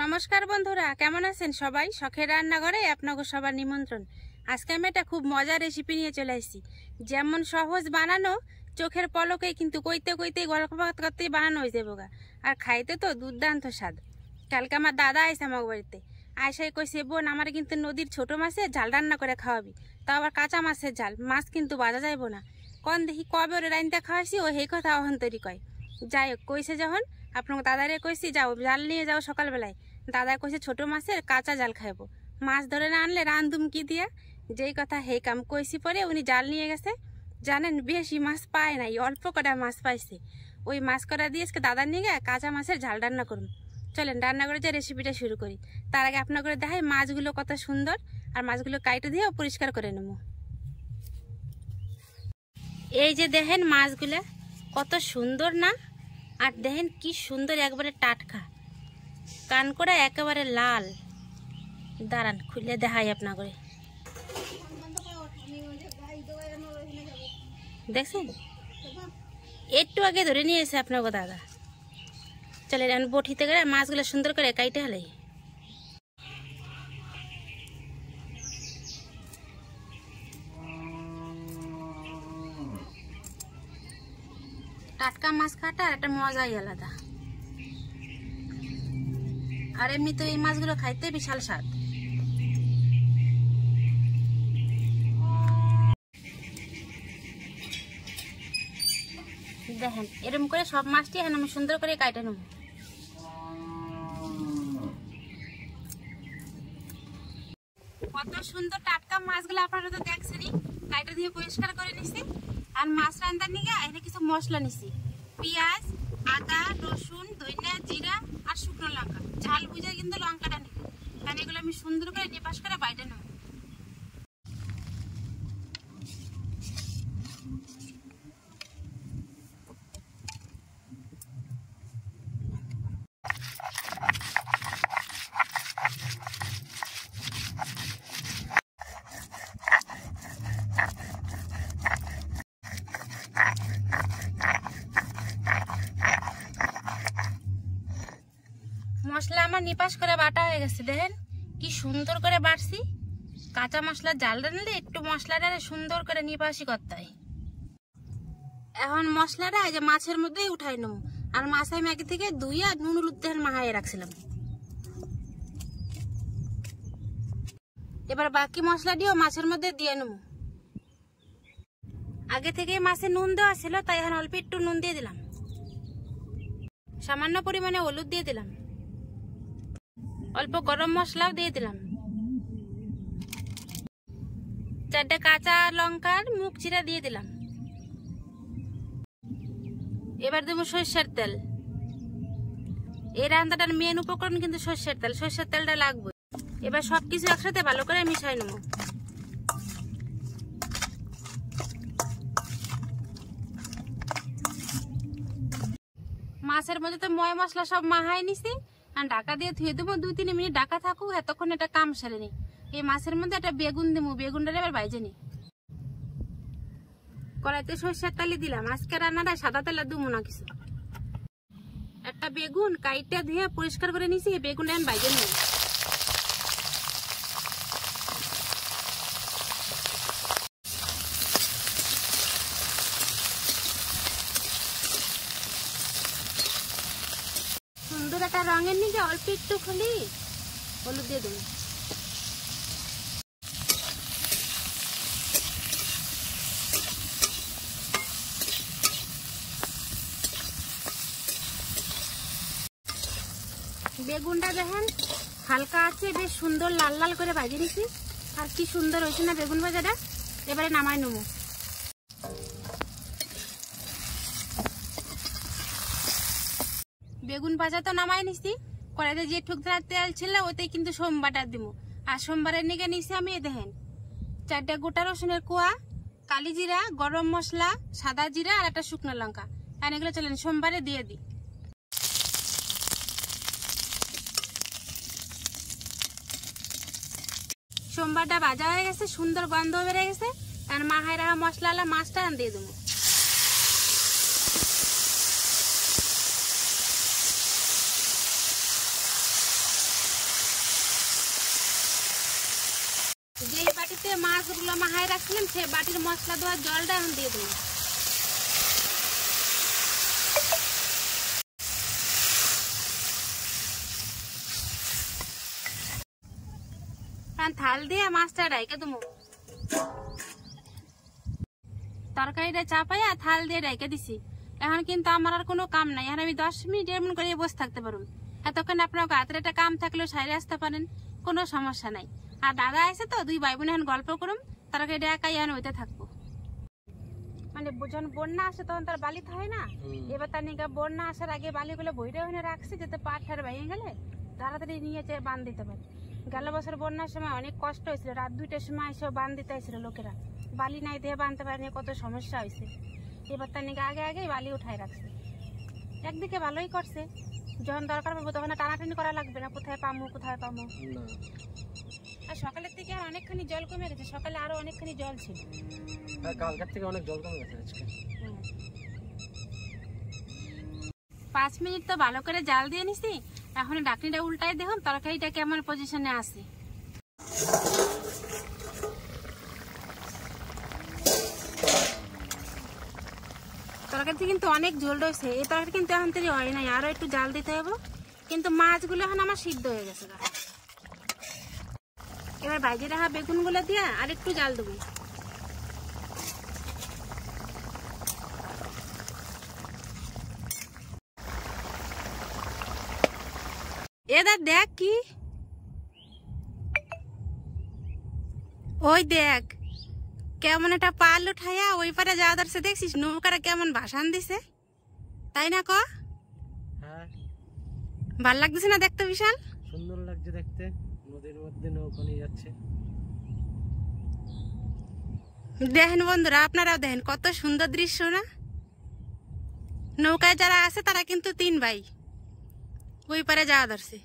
নমস্কার বন্ধুরা, কেমন আছেন সবাই? শখের রান্নাঘরে আপনাকে সবার নিমন্ত্রণ। আজকে আমি একটা খুব মজার রেসিপি নিয়ে চলে এসেছি। যেমন সহজ বানানো, চোখের পলকেই কিন্তু কইতে কইতে গল্প করতেই বানানো হয়ে যাবো গা। আর খাইতে তো দুর্দান্ত স্বাদ। কালকে আমার দাদা আইসে আমার বাড়িতে, আয়সাই কইছে, বোন আমার কিন্তু নদীর ছোট মাছের ঝাল রান্না করে খাওয়াবি, তাও আবার কাঁচা মাছের ঝাল, মাছ কিন্তু বাজা যাইব না। কন দেখি কবে ওরে রাইনতে খাওয়াইছি, ও সেই কথা অহন্তরি কয়। যাই হোক, কইছে যখন আপনার দাদারে কইছি যাও জাল নিয়ে যাও সকালবেলায়। দাদা কইছে ছোট মাছের কাঁচা জাল খাইবো, মাছ ধরে না আনলে রান্ধুম কি দিয়া। যেই কথা সেই কাম কইছি, পরে উনি জাল নিয়ে গেছে। জানেন, বেশি মাছ পায় নাই, অল্প কটা মাছ পাইছে। ওই মাছ কটা দিয়ে আজকে দাদা নিয়ে গিয়ে কাঁচা মাছের ঝাল রান্না করুন। চলেন রান্না করে যে রেসিপিটা শুরু করি। তার আগে আপনার করে দেখাই মাছগুলো কত সুন্দর, আর মাছগুলো কাইটে দিয়ে পরিষ্কার করে নেব। এই যে দেখেন মাছগুলা কত সুন্দর না, আর দেখেন কি সুন্দর, একবারে টাটকা, কানকোড়া একেবারে লাল। দাঁড়ান খুলে দেখাই আপনার করে। দেখছেন, একটু আগে ধরে নিয়ে এসে আপনাকে দাদা। চলে বটিতে করে মাছগুলো সুন্দর করে কাইটে হলে। টাটকা মাছ কাটার একটা মজাই আলাদা, আর এমনি তো এই মাছগুলো খাইতে বিশাল স্বাদ। দেখেন এরকম করে সব মাছটি এখন আমি সুন্দর করে কাটে নেব। কত সুন্দর টাটকা মাছগুলো আপনারা তো দেখছেনই, কাইটে দিয়ে পরিষ্কার করে নিছি। আর মাছ রান্নার নিয়ে এখানে কিছু মশলা নিছি, পেঁয়াজ, আদা, রসুন, ধনিয়া, জিরা আর শুকনো লঙ্কা। ঝাল বুঝে কিন্তু লঙ্কাটা নিব, কারণ এগুলো আমি সুন্দর করে নিপাস করে বাইটে নেব। মশলা আমার নিপাস করে বাটা হয়ে গেছে, দেখেন কি সুন্দর করে বাটছি। কাঁচা মশলা জাল রান্নলে একটু মশলাটা সুন্দর করে নিপাসি করতে হয়। এখন মশলাটা এই যে মাছের মধ্যেই উঠাই নেব। আর মাছ আমি আগে থেকে ধুইয়া নুন হলুদ দিয়ে মাখাইয়ে রাখছিলাম। এবার বাকি মশলাটিও মাছের মধ্যে দিয়ে নেব। আগে থেকে মাছে নুন দেওয়া ছিল, তাই এখন অল্প একটু নুন দিয়ে দিলাম, সামান্য পরিমাণে হলুদ দিয়ে দিলাম, অল্প গরম মশলাও দিয়ে দিলাম, 4টা কাঁচা লঙ্কার মুখ চিরা দিয়ে দিলাম। এবার দেবো সরষের তেল। এই রান্নাটার মেন উপকরণ কিন্তু সরষের তেল, সরষের তেলটা লাগবে। এবার সবকিছু একসাথে ভালো করে মিশাই নেব। মাছের মধ্যে তো ময় মশলা সব মাহাই নিছি, আর ঢাকা দিয়ে ধুয়ে দেবো। 2-3 মিনিট ঢাকা থাকুক, এতক্ষণ একটা কাম সেরে নি। এই মাছের মধ্যে একটা বেগুন দেবো, বেগুনটা এবার ভাইজে নি। কড়াইতে সরষের তেলে দিলাম, আজকে রান্নাটা সাদা তেলে দেবো না কিছু। একটা বেগুন কাইটে ধুয়ে পরিষ্কার করে নিছি, এই বেগুনটা আমি ভাইজে নিই। সুন্দর একটা রঙের নিচে অল্প একটু খালি হলুদ দিয়ে দেবো। বেগুনটা দেখেন হালকা আছে, বেশ সুন্দর লাল লাল করে ভাজি নিছি। আর কি সুন্দর হয়েছে না বেগুন ভাজাটা। এবারে নামাই নেবো। বেগুন ভাজা তো নামাই নিছি, কড়াইতে যে ঠুকরা তেল ছিল ওতে কিন্তু সোমবারটা দিব। আর সোমবারের নিকে নিছি আমি, দেখেন 4টা গোটা রসুনের কোয়া, কালি জিরা, গরম মশলা, সাদা জিরা আর একটা শুকনো লঙ্কা। আর এগুলো চলেন সোমবারে দিয়ে দিই। সোমবারটা ভাজা হয়ে গেছে, সুন্দর গন্ধ বেড়ে গেছে। আর মাহাই রাখা মশলা মাছটা দিয়ে দেবো। মাছগুলো মাহাই রাখছিলাম, সে বাটির মশলা দেওয়ার জলটা এখন দিয়ে দিই। থাল দিয়ে মাছটা রাইকে দেবো। তরকারিটা চাপাইয়া থাল দিয়ে রেখে দিছি। এখন কিন্তু আমার আর কোনো কাম নাই, এখন আমি 10 মিনিট এমন করে বসে থাকতে পারুন। এতক্ষণ আপনার হাতের একটা কাম থাকলেও সাইরে আসতে পারেন, কোনো সমস্যা নাই। আর দাদা আছে তো, 2 ভাই বোন এখন গল্প করুম, তরকারিটা একাই এখন হইতে থাকবো। মানে যখন বন্যা আসে তখন তার বালিতে হয় না, এবার তার নিকা বন্যা আসার আগে বালিগুলো বইরে ওখানে রাখছে, যাতে পা ঠের ভেঙে গেলে তাড়াতাড়ি নিয়ে যেয়ে বাঁধ দিতে পারে। গেল বছর বন্যার সময় অনেক কষ্ট হয়েছিল, রাত 2টার সময় এসে বাঁধ দিতে আসছিল লোকেরা, বালি নাই দিয়ে বাঁধতে পারেনি, কত সমস্যা হয়েছে। এবার তার নাকি আগে আগেই বালি উঠাই রাখছে। একদিকে ভালোই করছে, যখন দরকার পাবো তখন টানাটানি করা লাগবে না, কোথায় পামো কোথায় পামো। আর সকালের থেকে আর অনেকখানি জল কমে গেছে, সকালে আরো অনেকখানি জল ছিল, কালকের থেকে অনেক জল কমে গেছে আজকে। 5 মিনিট তো ভালো করে জাল দিয়ে নিছি। এখন ডাকনিটা উল্টাই দেখুন তরকারিটা কেমন পজিশনে আছে। তরকারিতে কিন্তু অনেক ঝোল রয়েছে, এই তরকারি কিন্তু এখন থেকে হয় নাই, আরো একটু জাল দিতে হবে। কিন্তু মাছগুলো এখন আমার সিদ্ধ হয়ে গেছে। এবার ভাজি রাখা বেগুন গুলো দিয়ে আর একটু জাল দেবো। এদা দেখ কি, ওই দেখ কেমন একটা পাল উঠাইয়া ওই পারে যাওয়া ধরছে, দেখছিস নৌকাটা কেমন ভাসান দিছে, তাই না? ভাল লাগতেছে না দেখতে? বিশাল সুন্দর লাগছে দেখতে, নদীর মধ্যে নৌকা নিয়ে যাচ্ছে। দেখেন বন্ধুরা, আপনারাও দেখেন কত সুন্দর দৃশ্য না? নৌকায় যারা আছে তারা কিন্তু 3 ভাই, ওই পারে যাওয়া ধরছে।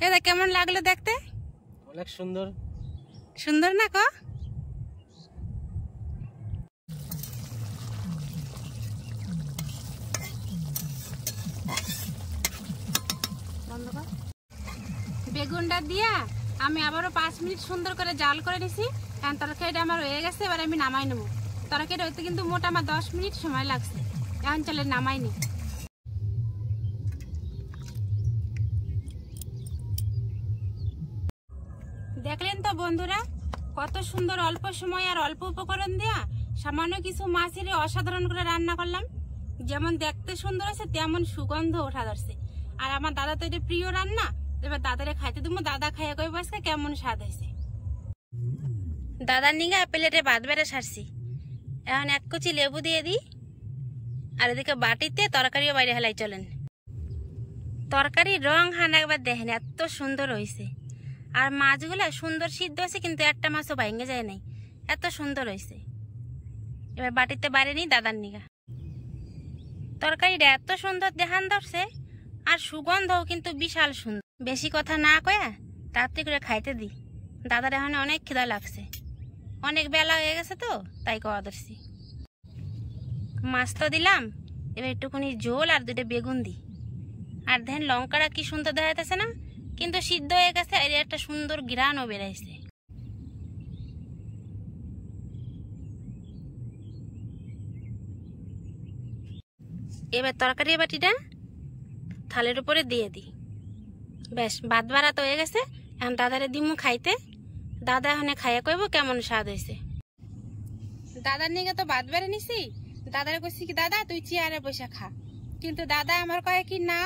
এটা কেমন লাগলো দেখতে? অনেক সুন্দর। সুন্দর না কো? বেগুনটা দিয়া আমি আবারও 5 মিনিট সুন্দর করে জাল করে নিছি। এখন তরকারিটা আমার হয়ে গেছে, এবার আমি নামাই নেবো। তরকারিটা হইতে কিন্তু মোট আমার 10 মিনিট সময় লাগছে। এখন চলে নামাই নি। দেখলেন তো বন্ধুরা, কত সুন্দর অল্প সময় আর অল্প উপকরণ দিয়া সামান্য কিছু মাছের অসাধারণ করে রান্না করলাম। যেমন দেখতে সুন্দর আছে তেমন সুগন্ধ ওঠা ধরছে। আর আমার দাদা তো এটা প্রিয় রান্না, এবার দাদারে খাইতে দেবো। দাদা খাইয়া কই বসে কেমন স্বাদ হয়েছে। দাদার নিগা প্লেটে ভাত বেড়ে সারছি, এখন 1 কুচি লেবু দিয়ে দিই। আর এদিকে বাটিতে তরকারিও বাইরে হেলাই চলেন। তরকারির রং হান একবার দেখেন, এত সুন্দর হয়েছে। আর মাছগুলো সুন্দর সিদ্ধ হয়েছে, কিন্তু একটা মাছও ভেঙে যায় নাই, এত সুন্দর হয়েছে। এবার বাটিতে বাইরে নিই দাদার নিগা। তরকারিটা এত সুন্দর দেখান ধরছে, আর সুগন্ধও কিন্তু বিশাল সুন্দর। বেশি কথা না কয়া তাড়াতাড়ি করে খাইতে দিই। দাদার এখন অনেক খিদা লাগছে, অনেক বেলা হয়ে গেছে তো তাই খাওয়া ধরছি। মাছ তো দিলাম, এবার একটুখানি ঝোল আর 2টা বেগুন দিই। আর দেখেন লঙ্কাটা কি সুন্দর দেখা যাচ্ছে না, কিন্তু সিদ্ধ হয়ে গেছে, এর একটা সুন্দর ঘ্রাণও বেরাইছে। এবার তরকারি বাটিটা থালের উপরে দিয়ে দিই। বেশ ভাত বাড়া তো হয়ে গেছে, এখন দাদারে দিমু খাইতে। দাদা এখন খাইয়া কইব কেমন স্বাদ হয়েছে। দাদার নিয়ে তো ভাত বেড়ে নিছি, দাদারে কইছি কি দাদা তুই চেয়ারে বসে খা। কিন্তু দাদা আমার কয়ে কি না,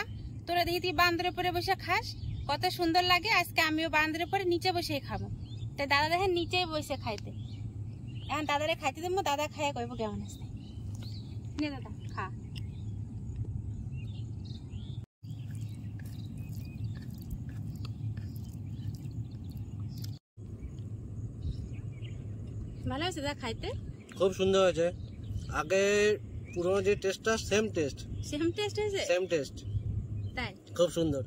তোরা দেখি তুই বান্দরের উপরে বসে খাস, কত সুন্দর লাগে, আজকে আমিও বান্দরের উপরে নিচে বসেই খাবো। তাই দাদা দেখেন নিচেই বসে খাইতে। এখন দাদারে খাইতে দেবো, দাদা খাইয়া কইব কেমন আছে। নে দাদা খা। ভালো হয়েছে দাদা খাইতে? খুব সুন্দর হয়েছে। আগে পুরনো যে টেস্টটা সেম টেস্ট। সেম টেস্ট হয়েছে? সেম টেস্ট, তাই খুব সুন্দর।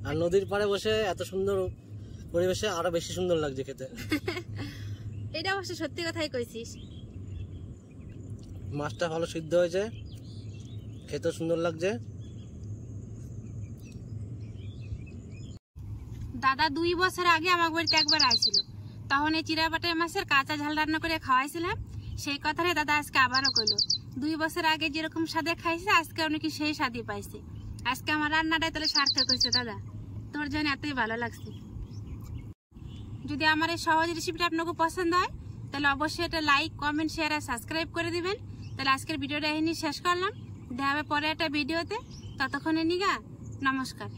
আর নদীর পাড়ে বসে এত সুন্দর পরিবেশে আরো বেশি সুন্দর লাগছে খেতে। এটা অবশ্য সত্যি কথাই কইছিস। মাছটা ভালো সিদ্ধ হয়েছে, খেতে সুন্দর লাগছে। দাদা 2 বছর আগে আমার বাড়িতে একবার আসছিল, তখন এই চিরাবাটা মাছের কাঁচা ঝাল রান্না করে খাওয়াইছিলাম। সেই কথাটাই দাদা আজকে আবারও কইলো, 2 বছর আগে যেরকম স্বাদে খাইছে আজকে অনেকে সেই স্বাদই পাইছে। আজকে আমার রান্নাটাই তাহলে সার্থক হয়েছে দাদা, তোর জন্য এতই ভালো লাগছে। যদি আমার এই সহজ রেসিপিটা আপনাকে পছন্দ হয় তাহলে অবশ্যই এটা লাইক, কমেন্ট, শেয়ার আর সাবস্ক্রাইব করে দিবেন। তাহলে আজকের ভিডিওটা এখানেই শেষ করলাম, দেখা হবে পরে একটা ভিডিওতে। ততক্ষণে নিগা নমস্কার।